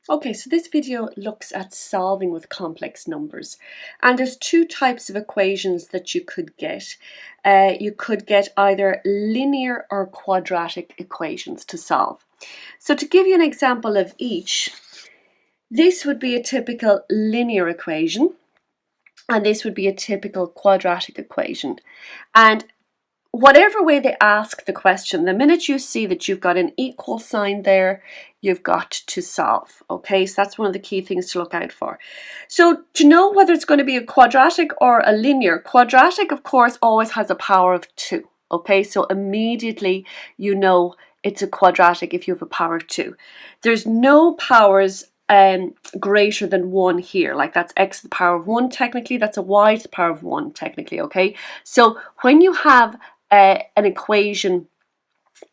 Okay, so this video looks at solving with complex numbers, and there's two types of equations that you could get. You could get either linear or quadratic equations to solve. So to give you an example of each, this would be a typical linear equation, and this would be a typical quadratic equation. And whatever way they ask the question, the minute you see that you've got an equal sign there, you've got to solve. Okay, so that's one of the key things to look out for. So to know whether it's going to be a quadratic or a linear, quadratic of course always has a power of 2. Okay, so immediately you know it's a quadratic if you have a power of 2. There's no powers greater than 1 here, like that's x to the power of 1 technically, that's a y to the power of 1 technically. Okay, so when you have an equation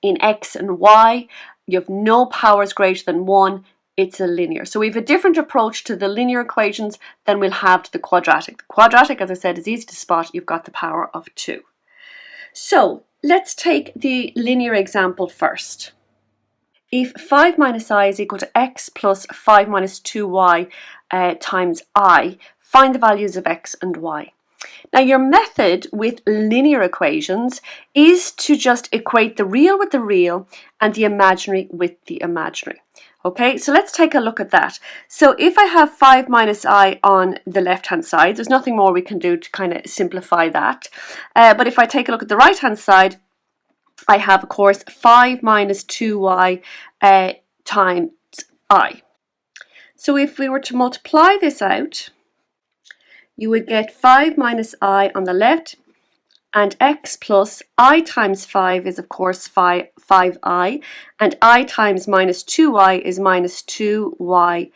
in x and y, you have no powers greater than 1, it's a linear. So we have a different approach to the linear equations than we'll have to the quadratic. The quadratic, as I said, is easy to spot. You've got the power of 2. So let's take the linear example first. If 5 minus I is equal to x plus 5 minus 2y times I, find the values of x and y. Now your method with linear equations is to just equate the real with the real and the imaginary with the imaginary. Okay, so let's take a look at that. So if I have 5 minus I on the left hand side, there's nothing more we can do to kind of simplify that. But if I take a look at the right hand side, I have of course 5 minus 2y times I. So if we were to multiply this out, you would get 5 minus I on the left, and x plus I times 5 is of course 5i, and I times minus 2y is minus 2yi.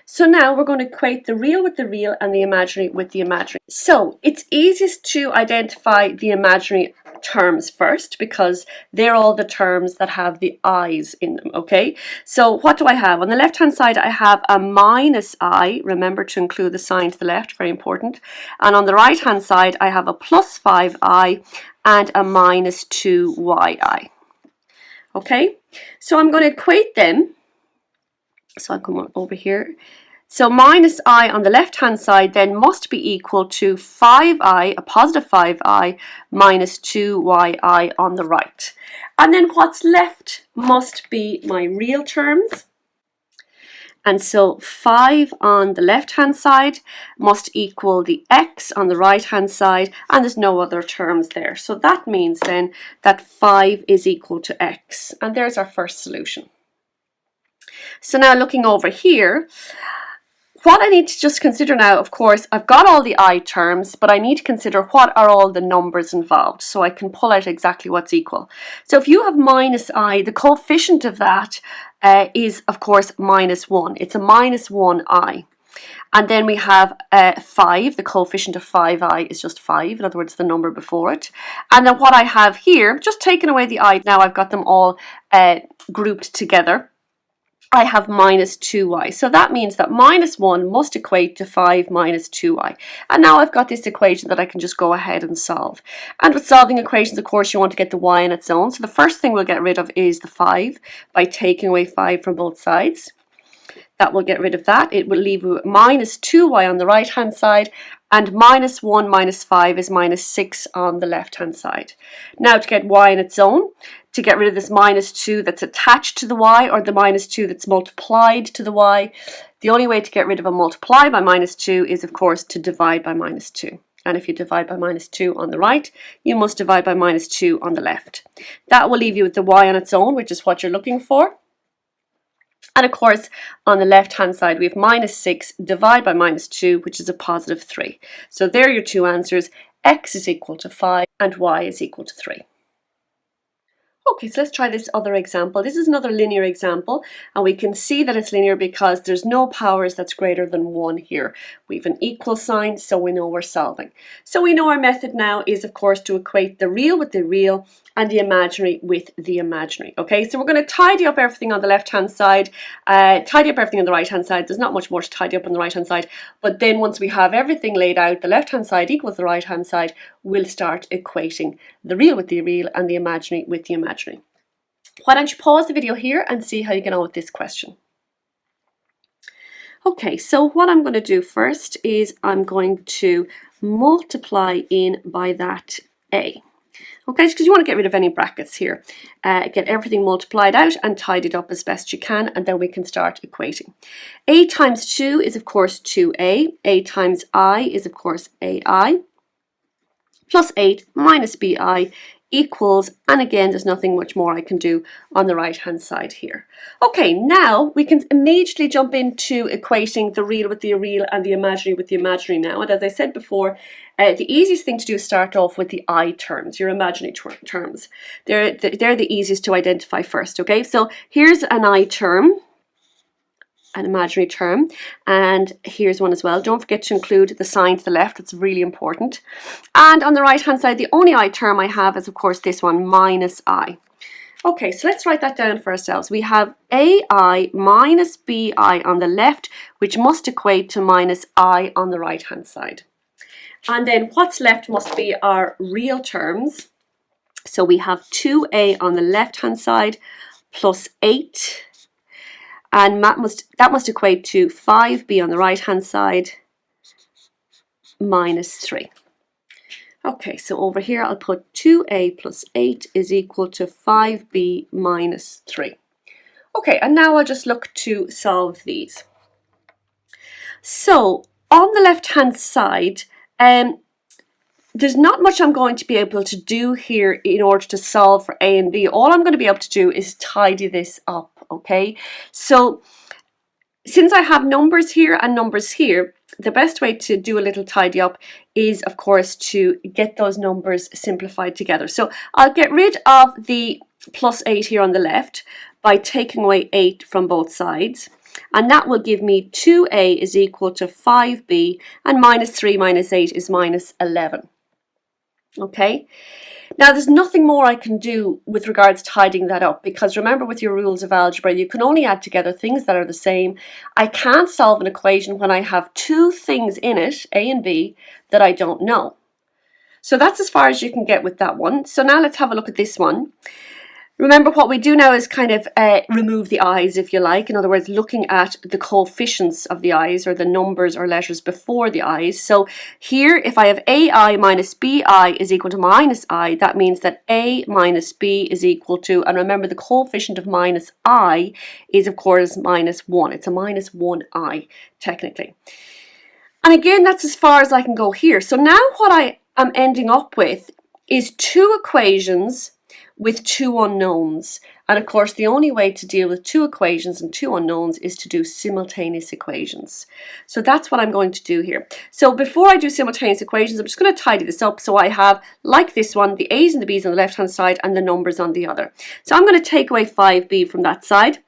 So now we're going to equate the real with the real and the imaginary with the imaginary. So it's easiest to identify the imaginary terms first because they're all the terms that have the i's in them. Okay, so what do I have? On the left hand side I have a minus I, remember to include the sign to the left, very important, and on the right hand side I have a plus 5i and a minus 2yi. Okay, so I'm going to equate them. So I'll come over here. So minus I on the left hand side then must be equal to 5i, a positive 5i, minus 2yi on the right. And then what's left must be my real terms. And so 5 on the left hand side must equal the x on the right hand side, and there's no other terms there. So that means then that 5 is equal to x. And there's our first solution. So now looking over here, what I need to just consider now, of course, I've got all the I terms, but I need to consider what are all the numbers involved so I can pull out exactly what's equal. So if you have minus I, the coefficient of that is, of course, minus 1. It's a minus 1i. And then we have 5, the coefficient of 5i is just 5, in other words, the number before it. And then what I have here, just taking away the I, now I've got them all grouped together. I have minus 2y. So that means that minus 1 must equate to 5 minus 2y. And now I've got this equation that I can just go ahead and solve. And with solving equations, of course, you want to get the y on its own. So the first thing we'll get rid of is the 5 by taking away 5 from both sides. That will get rid of that. It will leave you minus 2y on the right hand side, and minus 1 minus 5 is minus 6 on the left hand side. Now to get y on its own, to get rid of this minus 2 that's attached to the y, or the minus 2 that's multiplied to the y, the only way to get rid of a multiply by minus 2 is of course to divide by minus 2. And if you divide by minus 2 on the right, you must divide by minus 2 on the left. That will leave you with the y on its own, which is what you're looking for. And of course, on the left hand side, we have minus 6 divided by minus 2, which is a positive 3. So there are your two answers. X is equal to 5 and y is equal to 3. Okay, so let's try this other example. This is another linear example, and we can see that it's linear because there's no powers that's greater than 1 here. We have an equal sign, so we know we're solving. So we know our method now is, of course, to equate the real with the real and the imaginary with the imaginary. Okay, so we're going to tidy up everything on the left-hand side, tidy up everything on the right-hand side. There's not much more to tidy up on the right-hand side, but then once we have everything laid out, the left-hand side equals the right-hand side, we'll start equating the real with the real and the imaginary with the imaginary. Why don't you pause the video here and see how you get on with this question. Okay, so what I'm going to do first is I'm going to multiply in by that a. Okay, because you want to get rid of any brackets here. Get everything multiplied out and tidied up as best you can, and then we can start equating. A times 2 is of course 2a. A times I is of course ai. Plus 8 minus bi equals, and again there's nothing much more I can do on the right hand side here. Okay, now we can immediately jump into equating the real with the real and the imaginary with the imaginary now. And as I said before, the easiest thing to do is start off with the I terms, your imaginary terms. They're the easiest to identify first. Okay, so here's an I term, an imaginary term, and here's one as well. Don't forget to include the sign to the left, it's really important. And on the right hand side, the only I term I have is of course this one, minus I. Okay, so let's write that down for ourselves. We have ai minus bi on the left, which must equate to minus I on the right hand side. And then what's left must be our real terms. So we have 2a on the left hand side plus 8. And that must equate to 5b on the right hand side minus 3. Okay, so over here I'll put 2a plus 8 is equal to 5b minus 3. Okay, and now I'll just look to solve these. So on the left hand side, there's not much I'm going to be able to do here in order to solve for a and b. All I'm going to be able to do is tidy this up, okay? So since I have numbers here and numbers here, the best way to do a little tidy up is, of course, to get those numbers simplified together. So I'll get rid of the plus 8 here on the left by taking away 8 from both sides. And that will give me 2a is equal to 5b, and minus 3 minus 8 is minus 11. Okay, now there's nothing more I can do with regards to tidying that up, because remember with your rules of algebra you can only add together things that are the same. I can't solve an equation when I have two things in it, a and b, that I don't know. So that's as far as you can get with that one. So now let's have a look at this one. Remember, what we do now is kind of remove the i's, if you like. In other words, looking at the coefficients of the i's, or the numbers or letters before the i's. So here, if I have ai minus bi is equal to minus I, that means that a minus b is equal to, and remember the coefficient of minus I is of course minus 1. It's a minus 1i technically. And again, that's as far as I can go here. So now what I am ending up with is two equations with two unknowns. And of course, the only way to deal with two equations and two unknowns is to do simultaneous equations. So that's what I'm going to do here. So before I do simultaneous equations, I'm just going to tidy this up. So I have, like this one, the a's and the b's on the left-hand side and the numbers on the other. So I'm going to take away 5b from that side.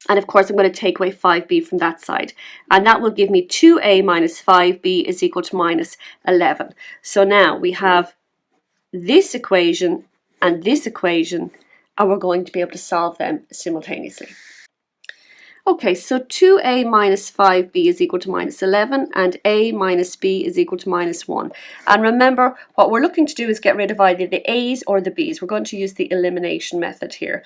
And of course, I'm going to take away 5b from that side. And that will give me 2a minus 5b is equal to minus 11. So now we have this equation and this equation, and we're going to be able to solve them simultaneously. Okay, so 2a minus 5b is equal to minus 11, and a minus b is equal to minus 1. And remember, what we're looking to do is get rid of either the a's or the b's. We're going to use the elimination method here.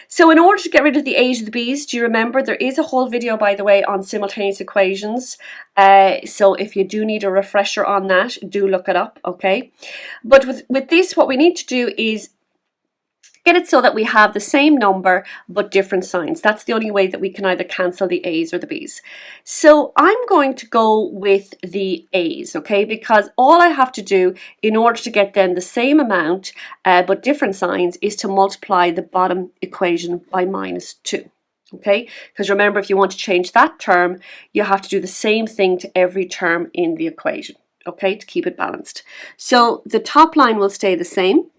So in order to get rid of the a's or the b's, do you remember there is a whole video, by the way, on simultaneous equations. So if you do need a refresher on that, do look it up, okay? But with this, what we need to do is get it so that we have the same number but different signs. That's the only way that we can either cancel the a's or the b's. So I'm going to go with the a's, okay, because all I have to do in order to get them the same amount but different signs is to multiply the bottom equation by minus 2. Okay, because remember, if you want to change that term, you have to do the same thing to every term in the equation, okay, to keep it balanced. So the top line will stay the same,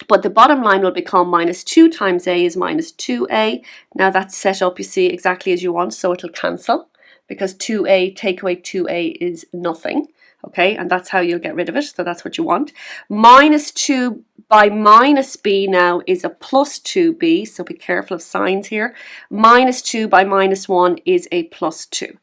but the bottom line will become minus 2 times a is minus 2a. Now that's set up, you see, exactly as you want, so it'll cancel, because 2a, take away 2a is nothing, okay, and that's how you'll get rid of it, so that's what you want. Minus 2 by minus b now is a plus 2b, so be careful of signs here. Minus 2 by minus 1 is a plus 2.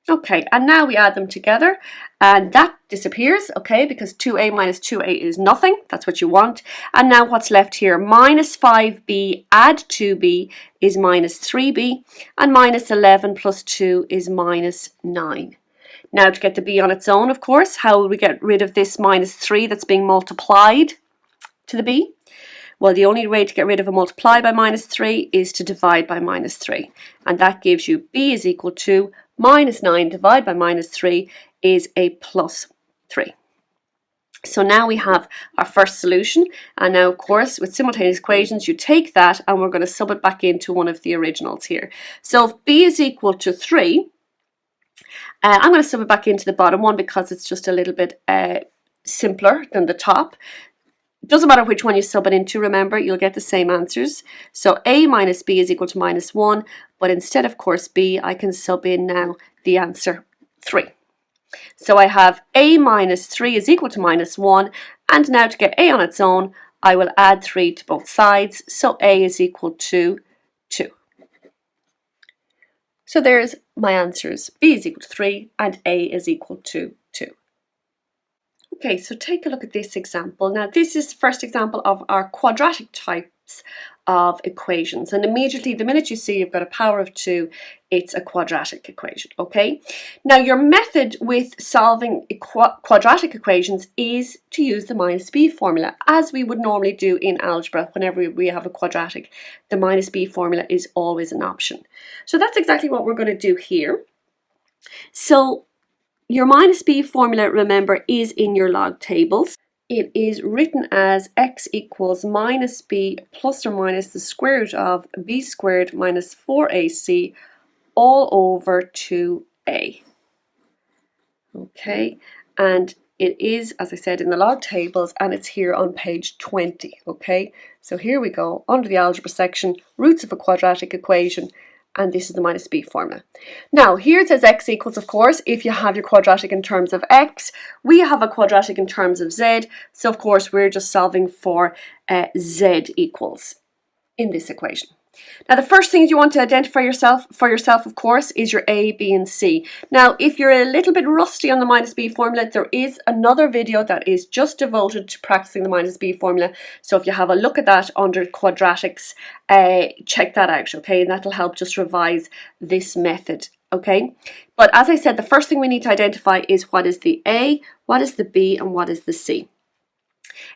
Okay, and now we add them together and that disappears, okay, because 2a minus 2a is nothing. That's what you want. And now what's left here? Minus 5b add 2b is minus 3b, and minus 11 plus 2 is minus 9. Now to get the b on its own, of course, how will we get rid of this minus 3 that's being multiplied to the b? Well, the only way to get rid of a multiply by minus 3 is to divide by minus 3. And that gives you b is equal to minus 9 divided by minus 3 is a plus 3. So now we have our first solution. And now, of course, with simultaneous equations, you take that and we're going to sub it back into one of the originals here. So if b is equal to 3, I'm going to sub it back into the bottom one because it's just a little bit simpler than the top. It doesn't matter which one you sub it into, remember, you'll get the same answers. So a minus b is equal to minus 1, but instead of course b, I can sub in now the answer 3. So I have a minus 3 is equal to minus 1, and now to get a on its own, I will add 3 to both sides, so a is equal to 2. So there's my answers. B is equal to 3 and a is equal to 2. Okay, so take a look at this example. Now this is the first example of our quadratic types of equations, and immediately the minute you see you've got a power of 2, it's a quadratic equation, okay? Now your method with solving quadratic equations is to use the minus b formula, as we would normally do in algebra. Whenever we have a quadratic, the minus b formula is always an option. So that's exactly what we're going to do here. So your minus b formula, remember, is in your log tables. It is written as x equals minus b plus or minus the square root of b squared minus 4ac all over 2a. Okay, and it is, as I said, in the log tables, and it's here on page 20. Okay, so here we go, under the algebra section, roots of a quadratic equation, and this is the minus b formula. Now here it says x equals, of course, if you have your quadratic in terms of x, we have a quadratic in terms of z, so of course we're just solving for z equals in this equation. Now the first things you want to identify for yourself, of course, is your a, b and c. Now if you're a little bit rusty on the minus b formula, there is another video that is just devoted to practicing the minus b formula. So if you have a look at that under quadratics, check that out, okay? And that'll help just revise this method, okay? But as I said, the first thing we need to identify is what is the a, what is the b, and what is the c.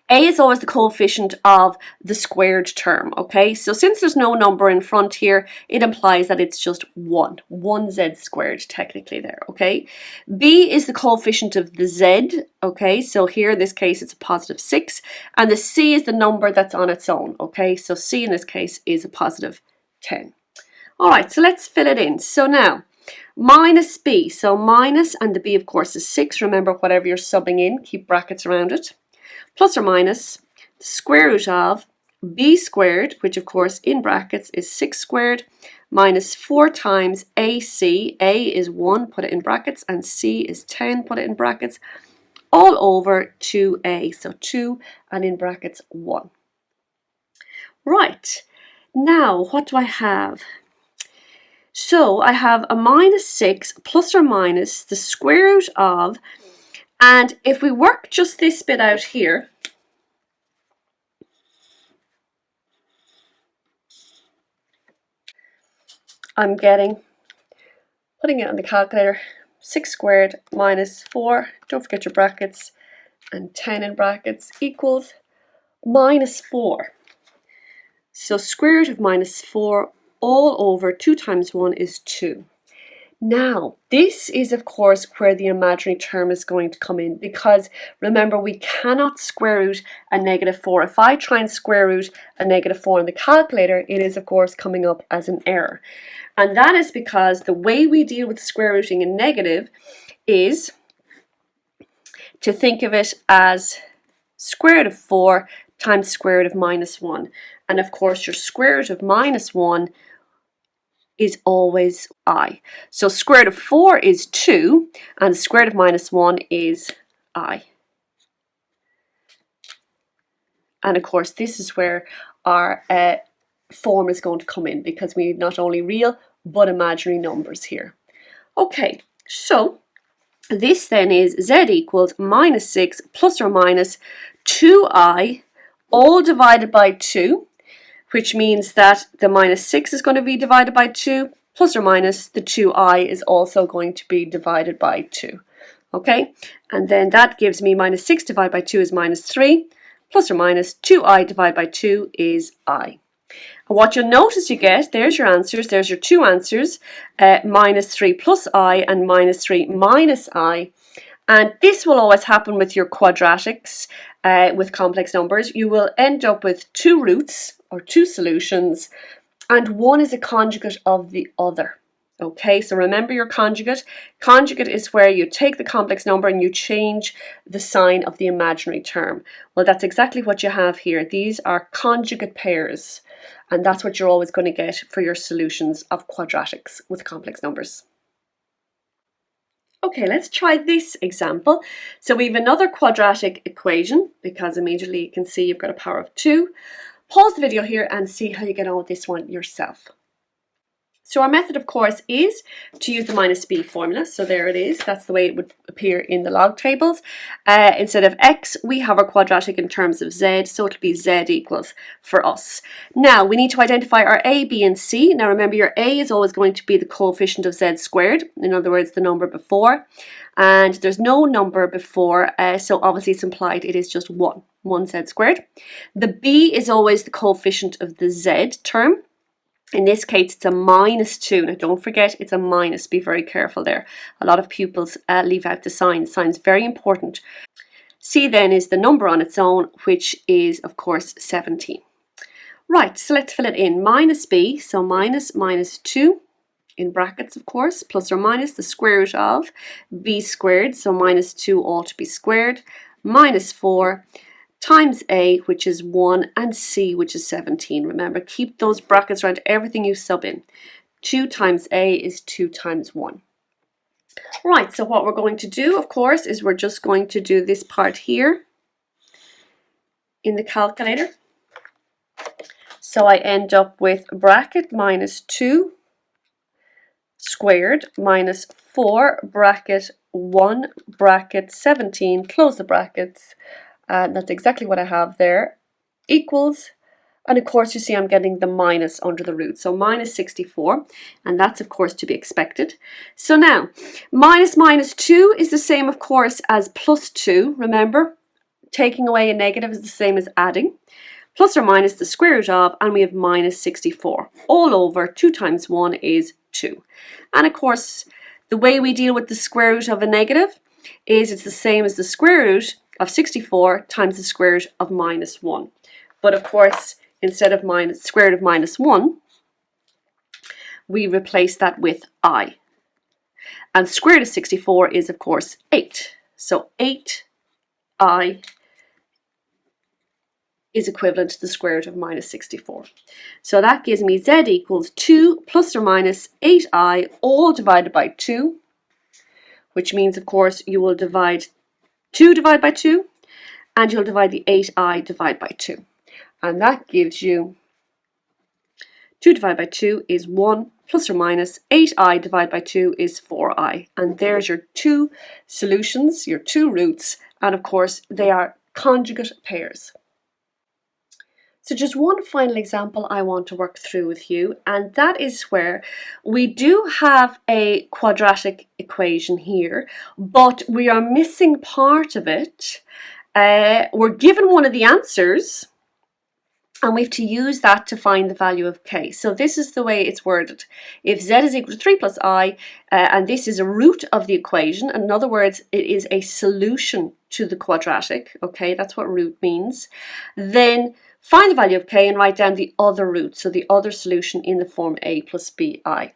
A is always the coefficient of the squared term, okay? So since there's no number in front here, it implies that it's just 1z squared technically there, okay? B is the coefficient of the z, okay? So here in this case it's a positive 6, and the c is the number that's on its own, okay? So c in this case is a positive 10. All right, so let's fill it in. So now, minus b, so minus, and the b of course is 6. Remember, whatever you're subbing in, keep brackets around it. Plus or minus the square root of b squared, which of course in brackets is 6 squared, minus 4 times ac. A is 1, put it in brackets, and c is 10, put it in brackets, all over 2a. So 2 and in brackets 1. Right, now what do I have? So I have a minus 6 plus or minus the square root of, and if we work just this bit out here, I'm getting, putting it on the calculator, 6 squared minus 4, don't forget your brackets, and 10 in brackets equals minus 4. So square root of minus 4 all over 2 times 1 is 2. Now, this is of course where the imaginary term is going to come in, because remember, we cannot square root a negative 4. If I try and square root a negative 4 in the calculator, it is of course coming up as an error. And that is because the way we deal with square rooting in negative is to think of it as square root of 4 times square root of minus 1. And of course, your square root of minus 1 is always I. So square root of 4 is 2, and the square root of minus 1 is I. And of course, this is where our form is going to come in, because we need not only real but imaginary numbers here. Okay, So this then is z equals minus 6 plus or minus 2i all divided by 2, which means that the minus 6 is going to be divided by 2, plus or minus the 2i is also going to be divided by 2. Okay, and then that gives me minus 6 divided by 2 is minus 3, plus or minus 2i divided by 2 is I. And what you'll notice you get, there's your answers, there's your two answers, minus 3 plus I and minus 3 minus I. And this will always happen with your quadratics, with complex numbers. You will end up with two roots or two solutions, and one is a conjugate of the other. Okay, so remember your conjugate. Conjugate is where you take the complex number and you change the sign of the imaginary term. Well, that's exactly what you have here. These are conjugate pairs, and that's what you're always going to get for your solutions of quadratics with complex numbers. Okay, let's try this example. So we have another quadratic equation, because immediately you can see you've got a power of 2. Pause the video here and see how you get on with this one yourself. So our method, of course, is to use the minus b formula. So there it is. That's the way it would appear in the log tables. Instead of x, we have our quadratic in terms of z, so it'll be z equals for us. Now, we need to identify our a, b, and c. Now, remember, your a is always going to be the coefficient of z squared. In other words, the number before. And there's no number before, so obviously it's implied it is just 1 z squared. The b is always the coefficient of the z term. In this case, it's a minus 2. Now, don't forget, it's a minus. Be very careful there. A lot of pupils leave out the sign. The sign's very important. C then is the number on its own, which is, of course, 17. Right, so let's fill it in. Minus b, so minus 2, in brackets, of course, plus or minus the square root of b squared, so minus 2 all to be squared, minus 4, times a, which is 1, and c, which is 17. Remember, keep those brackets around everything you sub in. 2 times a is 2 times 1. Right, so what we're going to do, of course, is we're just going to do this part here in the calculator. So I end up with bracket minus 2 squared minus 4 bracket 1 bracket 17, close the brackets. And that's exactly what I have there, equals, and of course you see I'm getting the minus under the root, so minus 64, and that's of course to be expected. So now, minus 2 is the same of course as plus 2, remember, taking away a negative is the same as adding, plus or minus the square root of, and we have minus 64, all over 2 times 1 is 2. And of course, the way we deal with the square root of a negative is it's the same as the square root of 64 times the square root of minus 1. But of course, instead of square root of minus 1, we replace that with I. And square root of 64 is, of course, 8. So 8I is equivalent to the square root of minus 64. So that gives me z equals 2 plus or minus 8I all divided by 2, which means, of course, you will divide 2 divided by 2, and you'll divide the 8i divided by 2. And that gives you 2 divided by 2 is 1, plus or minus 8i divided by 2 is 4i. And there's your two solutions, your two roots, and of course they are conjugate pairs. So just one final example I want to work through with you, and that is where we do have a quadratic equation here, but we are missing part of it. We're given one of the answers, and we have to use that to find the value of k. So this is the way it's worded. If z is equal to 3 plus I, and this is a root of the equation, in other words, it is a solution to the quadratic, okay, that's what root means, then find the value of k and write down the other root, so the other solution in the form a plus bi.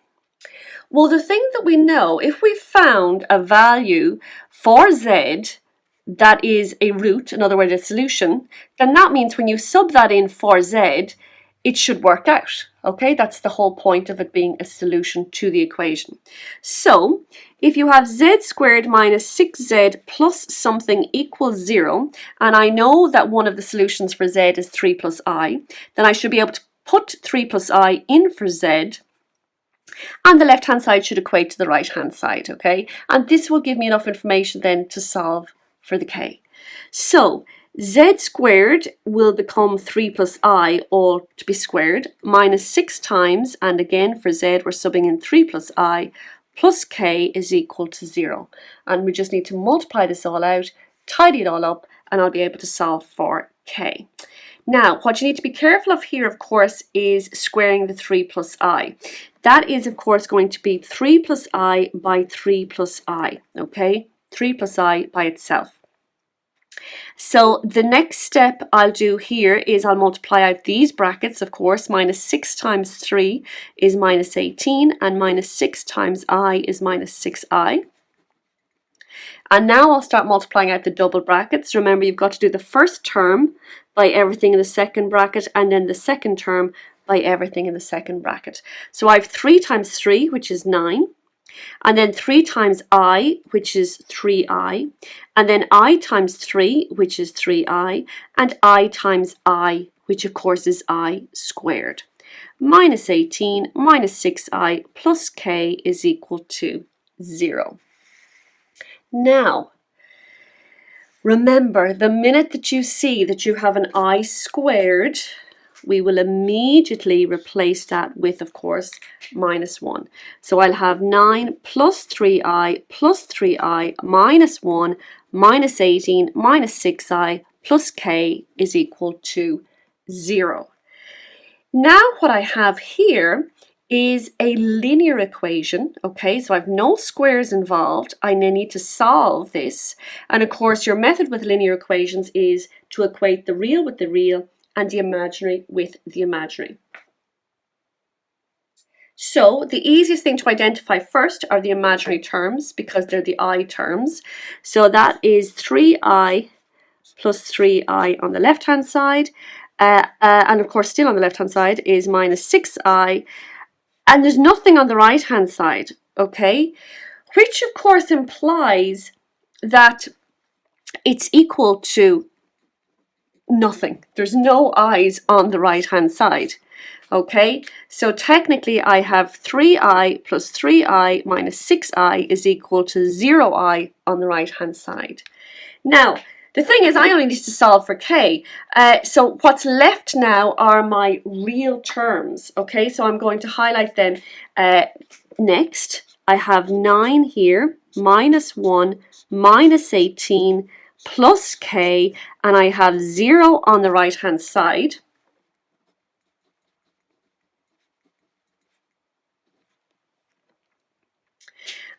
Well, the thing that we know, if we found a value for z that is a root, in other words, a solution, then that means when you sub that in for z, it should work out. Okay, that's the whole point of it being a solution to the equation. So if you have z squared minus 6z plus something equals 0, and I know that one of the solutions for z is 3 plus I, then I should be able to put 3 plus I in for z, And the left-hand side should equate to the right-hand side, okay? And this will give me enough information then to solve for the k. So z squared will become 3 plus I, all to be squared, minus 6 times, and again for z we're subbing in 3 plus I, plus k is equal to 0. And we just need to multiply this all out, tidy it all up, and I'll be able to solve for k. Now, what you need to be careful of here, of course, is squaring the 3 plus I. That is, of course, going to be 3 plus I by 3 plus I, okay? 3 plus I by itself. So the next step I'll do here is I'll multiply out these brackets, of course. Minus 6 times 3 is minus 18, and minus 6 times I is minus 6I. And now I'll start multiplying out the double brackets. Remember, you've got to do the first term by everything in the second bracket, and then the second term by everything in the second bracket. So I have 3 times 3, which is 9, and then 3 times I, which is 3I, and then I times 3, which is 3I, and I times I, which of course is I squared. Minus 18 minus 6I plus k is equal to 0. Now, remember, the minute that you see that you have an I squared, we will immediately replace that with, of course, minus 1. So I'll have 9 plus 3I minus 1 minus 18 minus 6I plus k is equal to 0. Now what I have here is a linear equation, okay, so I have no squares involved. I need to solve this, and of course your method with linear equations is to equate the real with the real and the imaginary with the imaginary. So the easiest thing to identify first are the imaginary terms, because they're the I terms. So that is 3I plus 3I on the left hand side, and of course still on the left hand side is minus 6I. And there's nothing on the right hand side, okay? Which of course implies that it's equal to nothing. There's no i's on the right hand side, okay? So technically I have 3I plus 3I minus 6I is equal to 0I on the right hand side. Now, the thing is, I only need to solve for k. So what's left now are my real terms, okay? So I'm going to highlight them next. I have 9 here, minus 1, minus 18, plus k, and I have 0 on the right-hand side.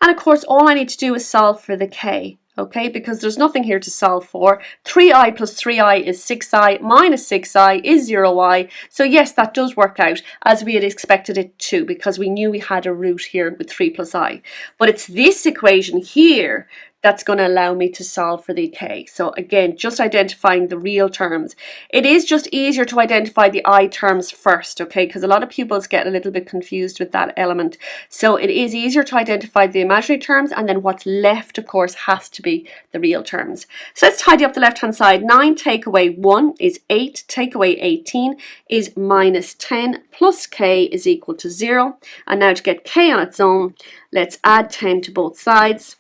And of course, all I need to do is solve for the k. Okay, because there's nothing here to solve for. 3I plus 3I is 6I, minus 6I is 0I. So yes, that does work out as we had expected it to, because we knew we had a root here with 3 plus I. But it's this equation here that's going to allow me to solve for the k. So again, just identifying the real terms. It is just easier to identify the I terms first, okay, because a lot of pupils get a little bit confused with that element. So it is easier to identify the imaginary terms, and then what's left, of course, has to be the real terms. So let's tidy up the left hand side. 9 take away 1 is 8, take away 18 is minus 10, plus k is equal to 0. And now to get k on its own, let's add 10 to both sides.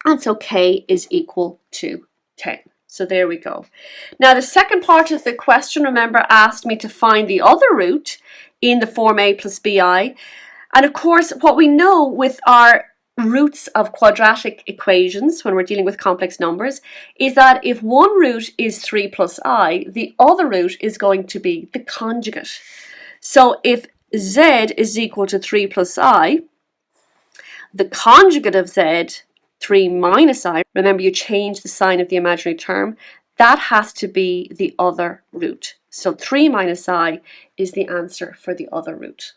And so k is equal to 10. So there we go. Now the second part of the question, remember, asked me to find the other root in the form a plus bi. And of course, what we know with our roots of quadratic equations when we're dealing with complex numbers is that if one root is 3 plus I, the other root is going to be the conjugate. So if z is equal to 3 plus I, the conjugate of z, 3 minus I, remember you change the sign of the imaginary term, that has to be the other root. So 3 minus I is the answer for the other root.